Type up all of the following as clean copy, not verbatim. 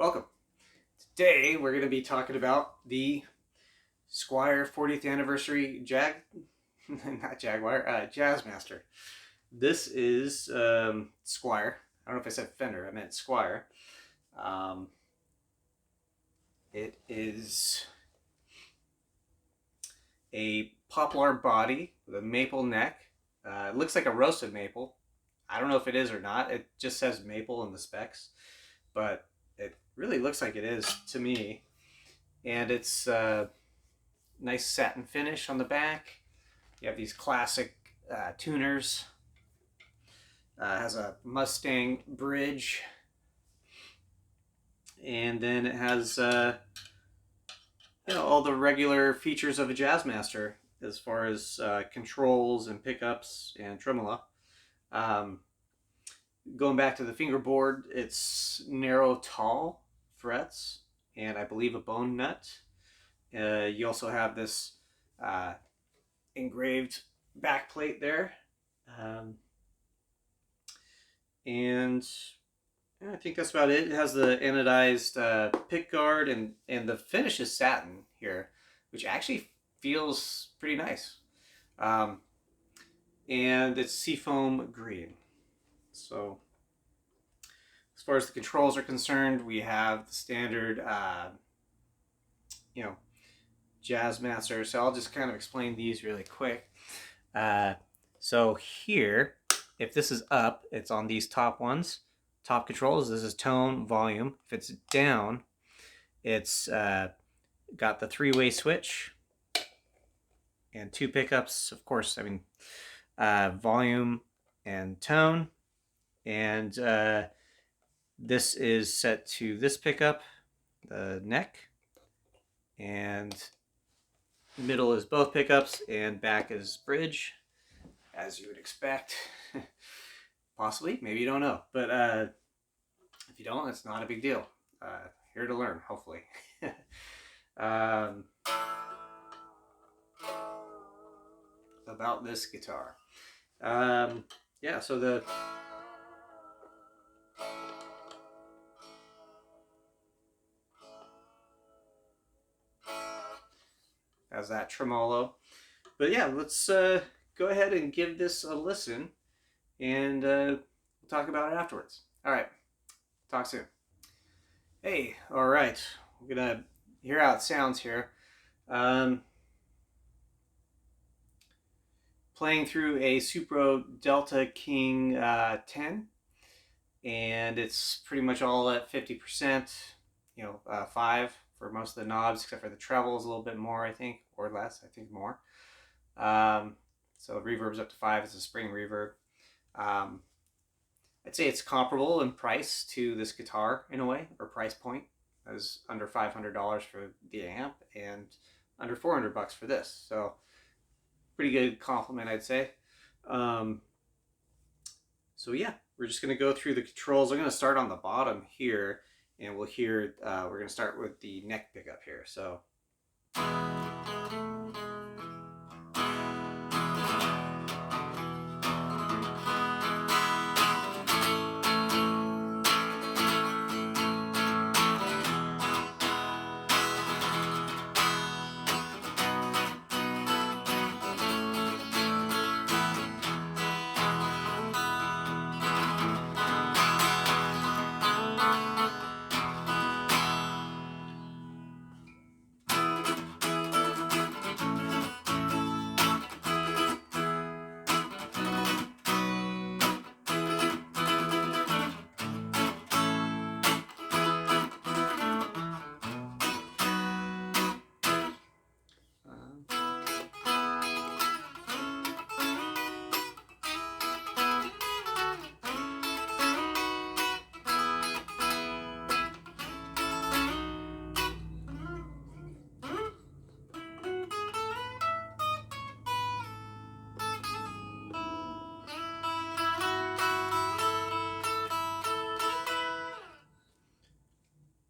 Welcome. Today we're going to be talking about the Squier 40th anniversary not Jaguar, Jazzmaster. This is Squier. I don't know if I said Fender, I meant Squier. It is a poplar body with a maple neck. It looks like a roasted maple. I don't know if it is or not. It just says maple in the specs, but it really looks like it is to me. And it's nice satin finish on the back. You have these classic tuners. Has a Mustang bridge, and then it has all the regular features of a Jazzmaster as far as controls and pickups and tremolo. Going back to the fingerboard, it's narrow, tall frets, and I believe a bone nut. You also have this engraved back plate there. And I think that's about it. It has the anodized pick guard, and the finish is satin here, which actually feels pretty nice. And it's seafoam green. So as far as the controls are concerned, we have the standard, Jazzmaster. So I'll just kind of explain these really quick. So here, if this is up, it's on these top ones. Top controls, this is tone, volume. If it's down, it's got the three-way switch and two pickups, of course, volume and tone. And this is set to this pickup, the neck, and middle is both pickups, and back is bridge, as you would expect. Possibly, maybe you don't know, but if you don't, it's not a big deal. Here to learn, hopefully. About this guitar. So the has that tremolo. But yeah, let's go ahead and give this a listen, and we'll talk about it afterwards. All right, talk soon. Hey, all right, we're gonna hear how it sounds here. Playing through a Supro Delta King 10, and it's pretty much all at 50%, 5 for most of the knobs, except for the trebles a little bit more, I think, or less, I think more. So reverb's up to 5, it's a spring reverb. I'd say it's comparable in price to this guitar in a way, or price point. It was under $500 for the amp and under $400 for this. So pretty good compliment, I'd say. So yeah, we're just going to go through the controls. I'm going to start on the bottom here, and we'll hear, we're going to start with the neck pickup here. So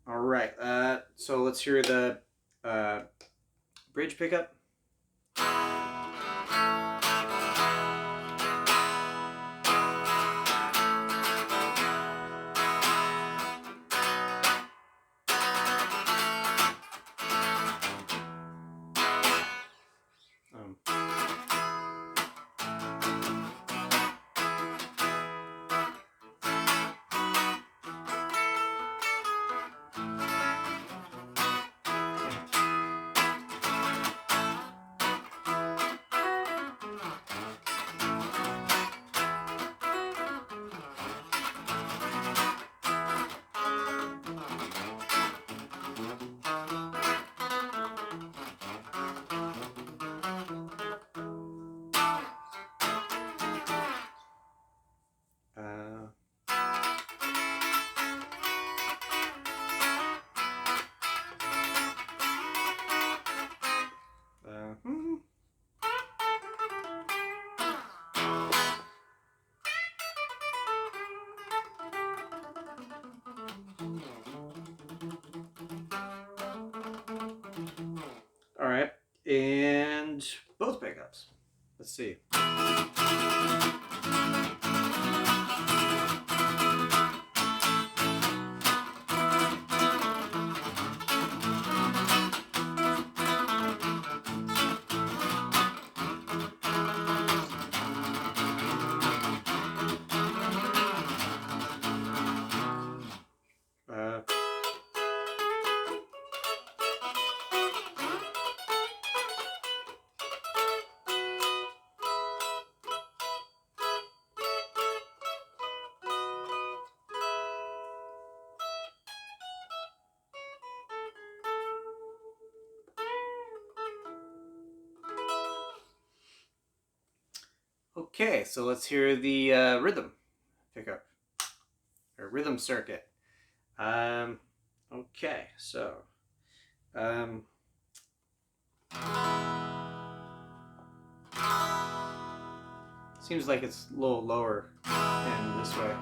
all right, so let's hear the bridge pickup. and both pickups. Let's see. Uh, okay, so let's hear the rhythm pickup, or rhythm circuit. Okay, so um, seems like it's a little lower end this way.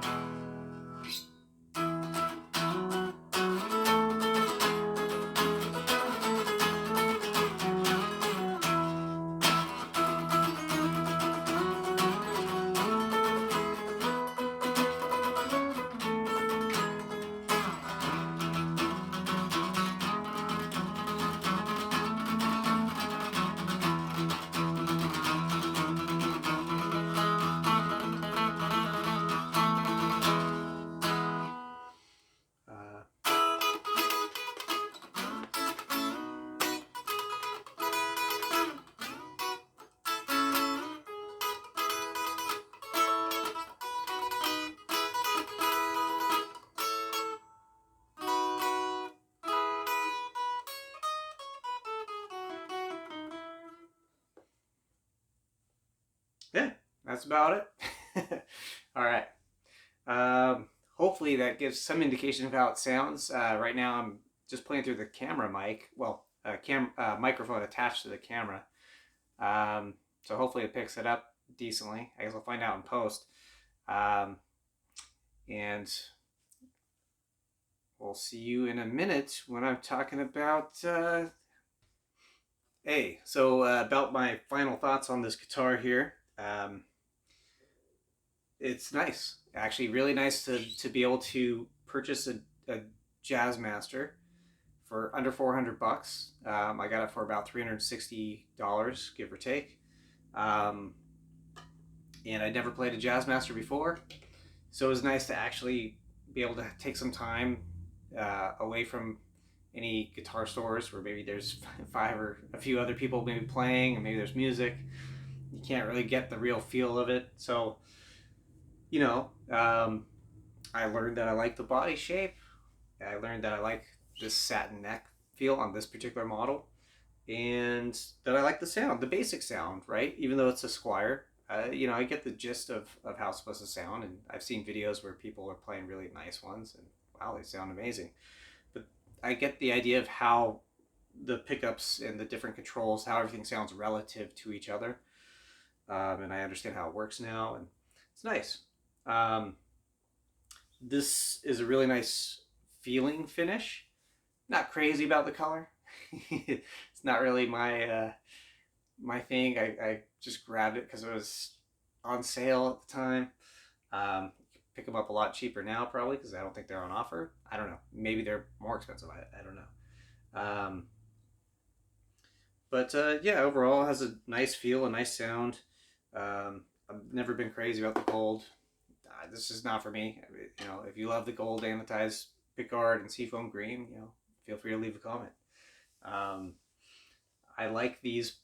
Yeah, that's about it. All right. Hopefully that gives some indication of how it sounds. Right now I'm just playing through the camera mic. Well, microphone attached to the camera. So hopefully it picks it up decently. I guess I'll find out in post. Um, and we'll see you in a minute when I'm talking about about my final thoughts on this guitar here. It's nice, actually, really nice to be able to purchase a Jazzmaster for under 400 bucks. I got it for about $360, give or take. Um, and I'd never played a Jazzmaster before, so it was nice to actually be able to take some time away from any guitar stores where maybe there's five or a few other people maybe playing, and maybe there's music. You can't really get the real feel of it. So, you know, I learned that I like the body shape. I learned that I like this satin neck feel on this particular model, and that I like the sound, the basic sound, right? Even though it's a Squier, I get the gist of how it's supposed to sound, and I've seen videos where people are playing really nice ones, and wow, they sound amazing. But I get the idea of how the pickups and the different controls, how everything sounds relative to each other, and I understand how it works now, and it's nice. Um, this is a really nice feeling finish. Not crazy about the color. It's not really my thing. I just grabbed it because it was on sale at the time. Pick them up a lot cheaper now, probably, because I don't think they're on offer. I don't know. Maybe they're more expensive. I don't know. Yeah, overall, it has a nice feel, a nice sound. I've never been crazy about the gold. This is not for me. If you love the gold anodized pickguard and seafoam green, feel free to leave a comment. I like these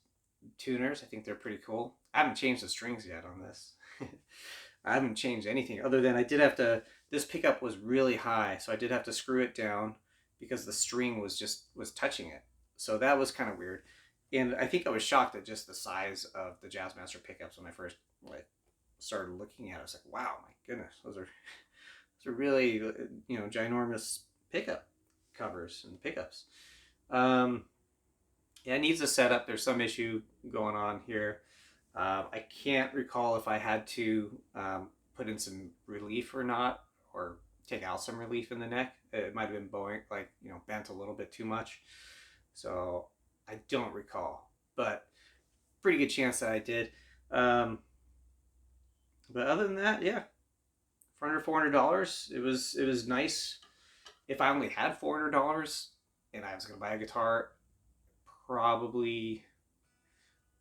tuners. I think they're pretty cool. I haven't changed the strings yet on this. I haven't changed anything other than I did have to. This pickup was really high, so I did have to screw it down because the string was touching it. So that was kind of weird. And I think I was shocked at just the size of the Jazzmaster pickups when I first started looking at it. I was like, wow, my goodness, those are really ginormous pickup covers and pickups. Yeah, it needs a setup. There's some issue going on here. I can't recall if I had to put in some relief or not, or take out some relief in the neck. It might have been bent a little bit too much. So I don't recall. but pretty good chance that I did. Um, but other than that, yeah, for under $400, it was nice. If I only had $400 and I was gonna buy a guitar, probably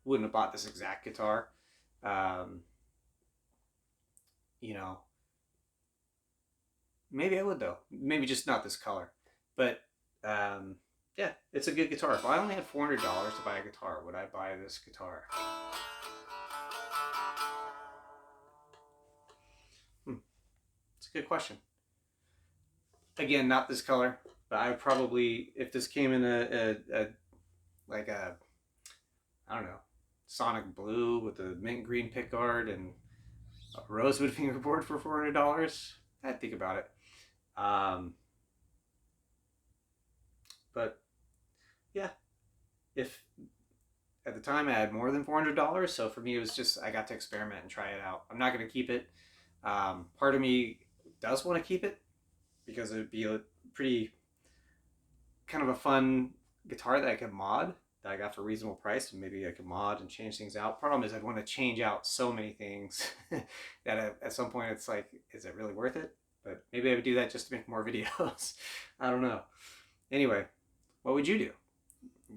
wouldn't have bought this exact guitar. Um, you know, maybe I would though. Maybe just not this color. But um, yeah, it's a good guitar. If I only had $400 to buy a guitar, would I buy this guitar? It's a good question. Again, not this color, but I would probably, if this came in a like a, I don't know, Sonic Blue with a mint green pickguard and a rosewood fingerboard for $400, I'd think about it. Um, but yeah, if at the time I had more than $400, so for me it was just I got to experiment and try it out. I'm not going to keep it. Part of me does want to keep it because it would be a pretty kind of a fun guitar that I could mod that I got for a reasonable price, and maybe I could mod and change things out. Problem is I'd want to change out so many things that at some point it's like, is it really worth it? But maybe I would do that just to make more videos. I don't know. Anyway, what would you do?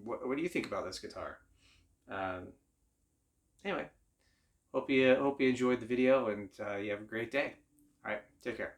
What do you think about this guitar? Um, anyway, hope you enjoyed the video, and you have a great day. All right, take care.